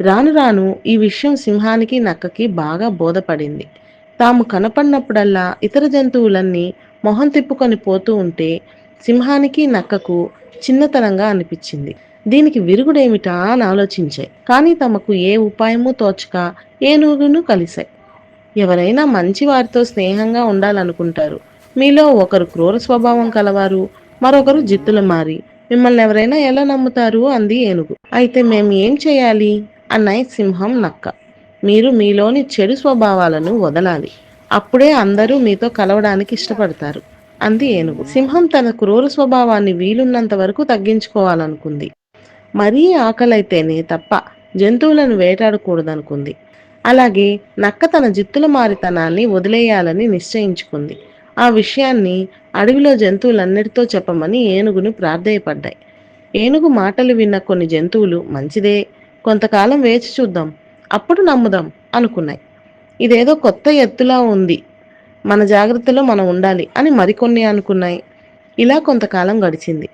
రాను రాను ఈ విషయం సింహానికి నక్కకి బాగా బోధపడింది. తాము కనపడినప్పుడల్లా ఇతర జంతువులన్నీ మొహం తిప్పుకొని పోతూ ఉంటే సింహానికి నక్కకు చిన్నతనంగా అనిపించింది. దీనికి విరుగుడేమిటా అని ఆలోచించాయి. కానీ తమకు ఏ ఉపాయమూ తోచక ఏనుగును కలిశాయి. ఎవరైనా మంచి వారితో స్నేహంగా ఉండాలనుకుంటారు. మీలో ఒకరు క్రూర స్వభావం కలవారు, మరొకరు జిత్తుల మారి. మిమ్మల్ని ఎవరైనా ఎలా నమ్ముతారు అంది ఏనుగు. అయితే మేము ఏం చేయాలి అన్నాయి సింహం, నక్క. మీరు మీలోని చెడు స్వభావాలను వదలాలి. అప్పుడే అందరూ మీతో కలవడానికి ఇష్టపడతారు అంది ఏనుగు. సింహం తన క్రూర స్వభావాన్ని వీలున్నంత వరకు తగ్గించుకోవాలనుకుంది. మరీ ఆకలైతేనే తప్ప జంతువులను వేటాడకూడదనుకుంది. అలాగే నక్క తన జిత్తుల మారితనాన్ని వదిలేయాలని నిశ్చయించుకుంది. ఆ విషయాన్ని అడవిలో జంతువులన్నిటితో చెప్పమని ఏనుగును ప్రాధేయపడ్డాయి. ఏనుగు మాటలు విన్న కొన్ని జంతువులు మంచిదే, కొంతకాలం వేచి చూద్దాం, అప్పుడు నమ్ముదాం అనుకున్నాయి. ఇదేదో కొత్త ఎత్తులా ఉంది, మన జాగ్రత్తలో మనం ఉండాలి అని మరికొన్ని అనుకున్నాయి. ఇలా కొంతకాలం గడిచింది.